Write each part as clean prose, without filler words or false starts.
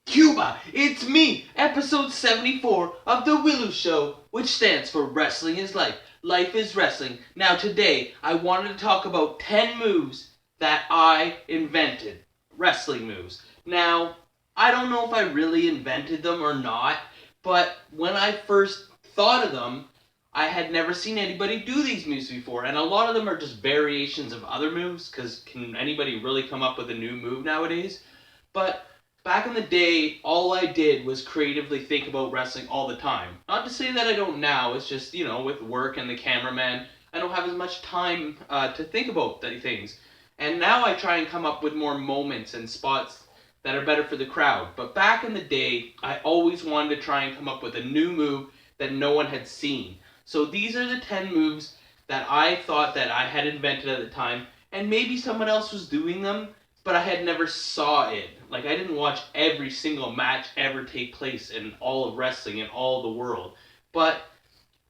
Cuba, it's me, episode 74 of The W.I.L.L.I.W show, which stands for Wrestling is Life. Life is Wrestling. Now today, I wanted to talk about 10 moves that I invented. Wrestling moves. Now, I don't know if I really invented them or not, but when I first thought of them, I had never seen anybody do these moves before, and a lot of them are just variations of other moves, because can anybody really come up with a new move nowadays? But back in the day, all I did was creatively think about wrestling all the time. Not to say that I don't now, it's just, with work and the cameraman, I don't have as much time to think about things. And now I try and come up with more moments and spots that are better for the crowd. But back in the day, I always wanted to try and come up with a new move that no one had seen. So these are the 10 moves that I thought that I had invented at the time, and maybe someone else was doing them, but I had never saw it. Like, I didn't watch every single match ever take place in all of wrestling in all of the world. But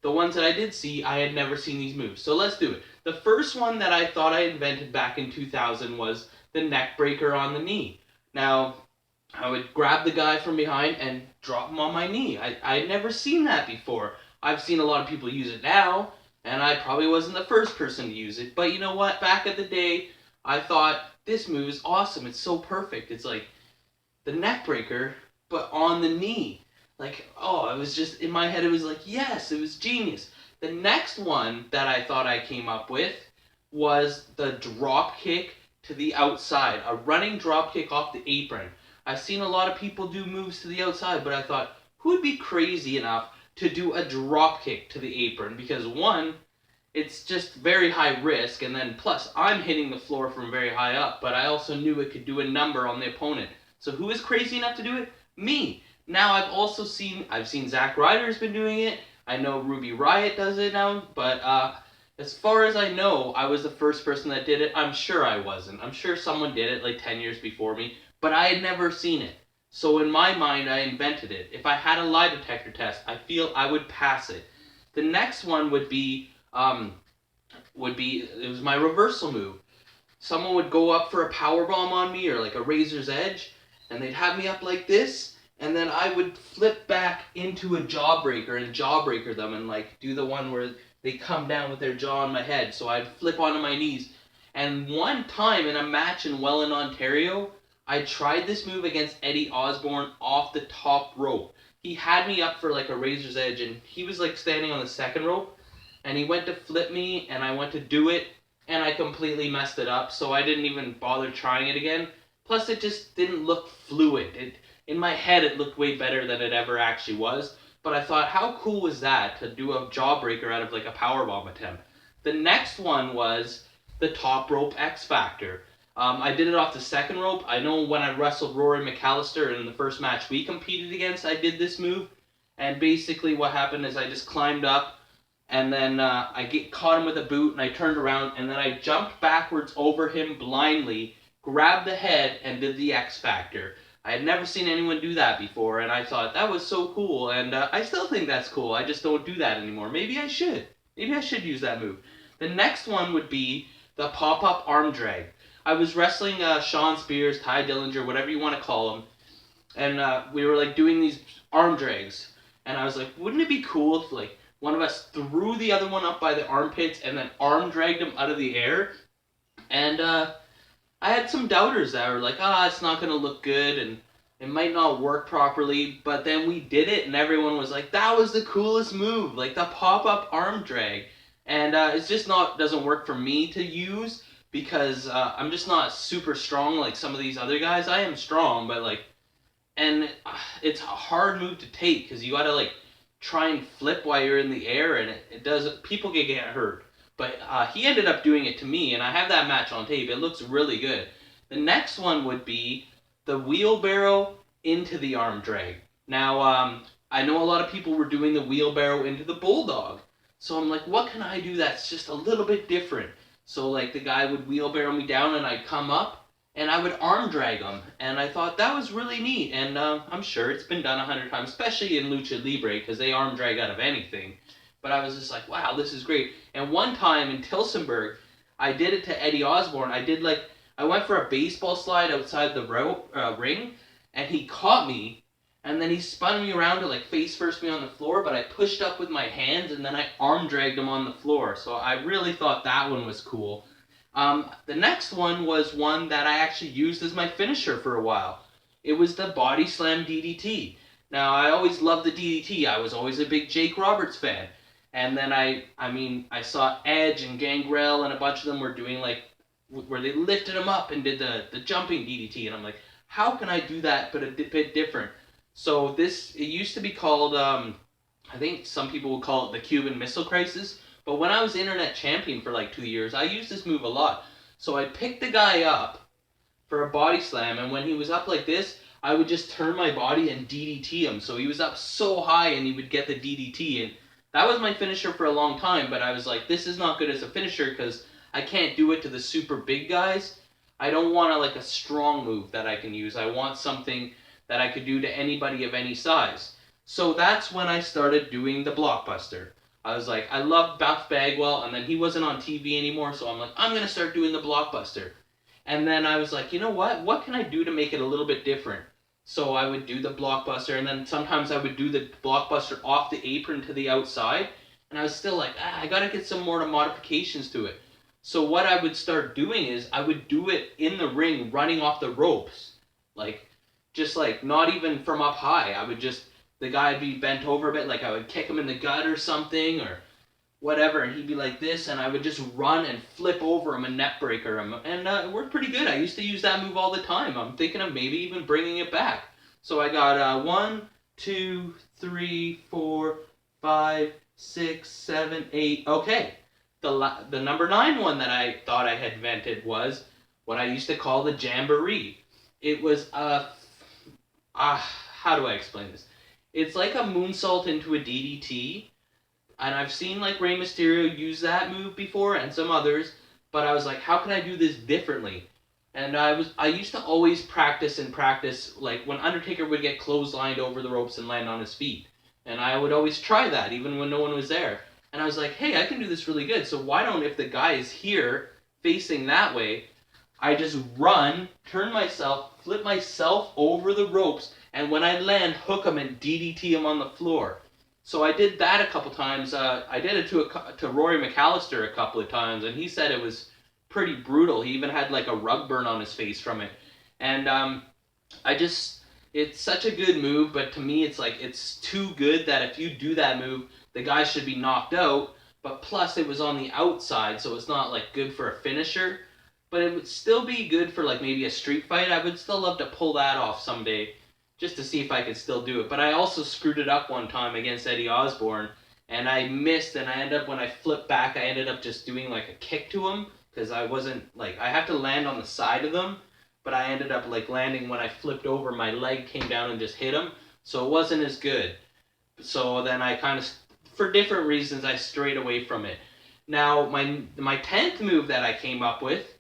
the ones that I did see, I had never seen these moves. So let's do it. The first one that I thought I invented back in 2000 was the Neckbreaker on the knee. Now, I would grab the guy from behind and drop him on my knee. I had never seen that before. I've seen a lot of people use it now, and I probably wasn't the first person to use it. But you know what? Back at the day, I thought, this move is awesome. It's so perfect. It's like the neck breaker, but on the knee. Like, oh, it was just, in my head, it was like, yes, it was genius. The next one that I thought I came up with was the drop kick to the outside. A running drop kick off the apron. I've seen a lot of people do moves to the outside, but I thought, who would be crazy enough to do a drop kick to the apron? Because one, it's just very high risk, and then plus I'm hitting the floor from very high up, but I also knew it could do a number on the opponent. So who is crazy enough to do it? Me. Now I've seen Zack Ryder's been doing it. I know Ruby Riott does it now, but as far as I know, I was the first person that did it. I'm sure I wasn't. I'm sure someone did it like 10 years before me, but I had never seen it. So in my mind, I invented it. If I had a lie detector test, I feel I would pass it. The next one would be it was my reversal move. Someone would go up for a power bomb on me or like a razor's edge, and they'd have me up like this, and then I would flip back into a jawbreaker and jawbreaker them and like do the one where they come down with their jaw on my head. So I'd flip onto my knees. And one time in a match in Welland, Ontario, I tried this move against Eddie Osborne off the top rope. He had me up for like a razor's edge, and he was like standing on the second rope, and he went to flip me, and I went to do it, and I completely messed it up, so I didn't even bother trying it again. Plus, it just didn't look fluid. In my head, it looked way better than it ever actually was, but I thought, how cool was that to do a jawbreaker out of like a powerbomb attempt? The next one was the top rope X Factor. I did it off the second rope. I know when I wrestled Rory McAllister in the first match we competed against, I did this move, and basically what happened is I just climbed up, and then I caught him with a boot, and I turned around, and then I jumped backwards over him blindly, grabbed the head, and did the X Factor. I had never seen anyone do that before, and I thought that was so cool, and I still think that's cool. I just don't do that anymore. Maybe I should. Maybe I should use that move. The next one would be the pop-up arm drag. I was wrestling Sean Spears, Ty Dillinger, whatever you want to call him, and we were like doing these arm drags, and I was like, wouldn't it be cool if like one of us threw the other one up by the armpits and then arm dragged him out of the air? And I had some doubters that were like, it's not going to look good and it might not work properly. But then we did it and everyone was like, that was the coolest move, like the pop-up arm drag. And it's just doesn't work for me to use because I'm just not super strong like some of these other guys. I am strong, but like, and it's a hard move to take because you got to like try and flip while you're in the air, and it does, people get hurt. But he ended up doing it to me, and I have that match on tape. It looks really good. The next one would be the wheelbarrow into the arm drag. Now, I know a lot of people were doing the wheelbarrow into the bulldog. So I'm like, what can I do that's just a little bit different? So like the guy would wheelbarrow me down, and I'd come up, and I would arm drag him. And I thought that was really neat, and I'm sure it's been done 100 times, especially in Lucha Libre, because they arm drag out of anything. But I was just like, wow, this is great. And one time in Tilsonburg, I did it to Eddie Osborne. I went for a baseball slide outside the ring, and he caught me, and then he spun me around to like face first me on the floor, but I pushed up with my hands, and then I arm dragged him on the floor. So I really thought that one was cool. The next one was one that I actually used as my finisher for a while. It was the Body Slam DDT. Now, I always loved the DDT. I was always a big Jake Roberts fan. And then I saw Edge and Gangrel and a bunch of them were doing like, where they lifted him up and did the jumping DDT. And I'm like, how can I do that but a bit different? So it used to be called, I think some people would call it the Cuban Missile Crisis. But when I was internet champion for like 2 years, I used this move a lot. So I picked the guy up for a body slam, and when he was up like this, I would just turn my body and DDT him. So he was up so high and he would get the DDT. And that was my finisher for a long time, but I was like, this is not good as a finisher because I can't do it to the super big guys. I don't want like a strong move that I can use. I want something that I could do to anybody of any size. So that's when I started doing the blockbuster. I was like, I love Buff Bagwell, and then he wasn't on TV anymore, so I'm like, I'm going to start doing the blockbuster. And then I was like, you know what? What can I do to make it a little bit different? So I would do the blockbuster, and then sometimes I would do the blockbuster off the apron to the outside, and I was still like, I got to get some more modifications to it. So what I would start doing is I would do it in the ring, running off the ropes. Just not even from up high. The guy would be bent over a bit, like I would kick him in the gut or something, or whatever, and he'd be like this, and I would just run and flip over him and neckbreaker him, and it worked pretty good. I used to use that move all the time. I'm thinking of maybe even bringing it back. So I got 1, 2, 3, 4, 5, 6, 7, 8. Okay, the number 9 one that I thought I had invented was what I used to call the Jamboree. It was how do I explain this? It's like a moonsault into a DDT, and I've seen like Rey Mysterio use that move before and some others, but I was like, how can I do this differently? And I used to always practice, like when Undertaker would get clotheslined over the ropes and land on his feet. And I would always try that even when no one was there. And I was like, hey, I can do this really good. So why don't, if the guy is here facing that way, I just run, turn myself, flip myself over the ropes, and when I land, hook him and DDT him on the floor. So I did that a couple times. I did it to Rory McAllister a couple of times, and he said it was pretty brutal. He even had like a rug burn on his face from it. And it's such a good move, but to me it's like it's too good that if you do that move, the guy should be knocked out. But plus it was on the outside, so it's not like good for a finisher. But it would still be good for like maybe a street fight. I would still love to pull that off someday, just to see if I could still do it. But I also screwed it up one time against Eddie Osborne, and I missed, and when I flipped back, I ended up just doing like a kick to him, because I wasn't, like, I have to land on the side of them, but I ended up like landing when I flipped over, my leg came down and just hit him, so it wasn't as good. So then I kind of, for different reasons, I strayed away from it. Now, my 10th move that I came up with,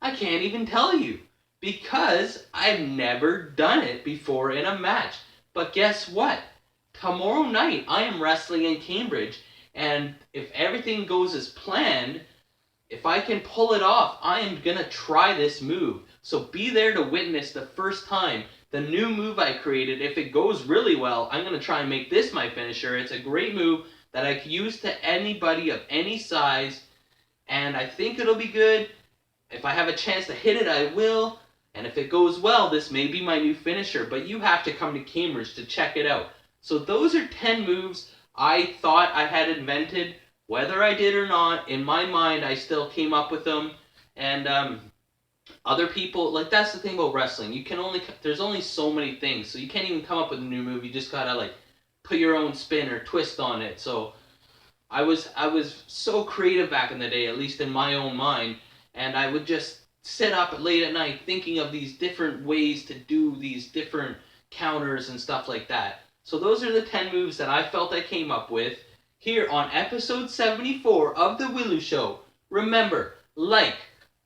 I can't even tell you, because I've never done it before in a match. But guess what? Tomorrow night, I am wrestling in Cambridge, and if everything goes as planned, if I can pull it off, I am going to try this move. So be there to witness the first time, the new move I created. If it goes really well, I'm going to try and make this my finisher. It's a great move that I can use to anybody of any size, and I think it'll be good. If I have a chance to hit it, I will. And if it goes well, this may be my new finisher, but you have to come to Cambridge to check it out. So those are 10 moves I thought I had invented. Whether I did or not, in my mind, I still came up with them. And other people, like, that's the thing about wrestling. There's only so many things, so you can't even come up with a new move. You just gotta, like, put your own spin or twist on it. So I was so creative back in the day, at least in my own mind, and I would just sit up late at night thinking of these different ways to do these different counters and stuff like that. So those are the 10 moves that I felt I came up with here on episode 74 of The Willu Show. Remember, like,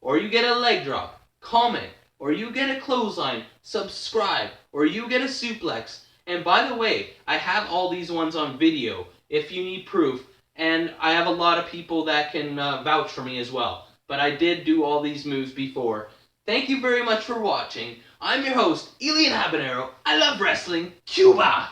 or you get a leg drop, comment, or you get a clothesline, subscribe, or you get a suplex. And by the way, I have all these ones on video if you need proof, and I have a lot of people that can vouch for me as well. But I did do all these moves before. Thank you very much for watching. I'm your host, Elian Habanero. I love wrestling. Cuba!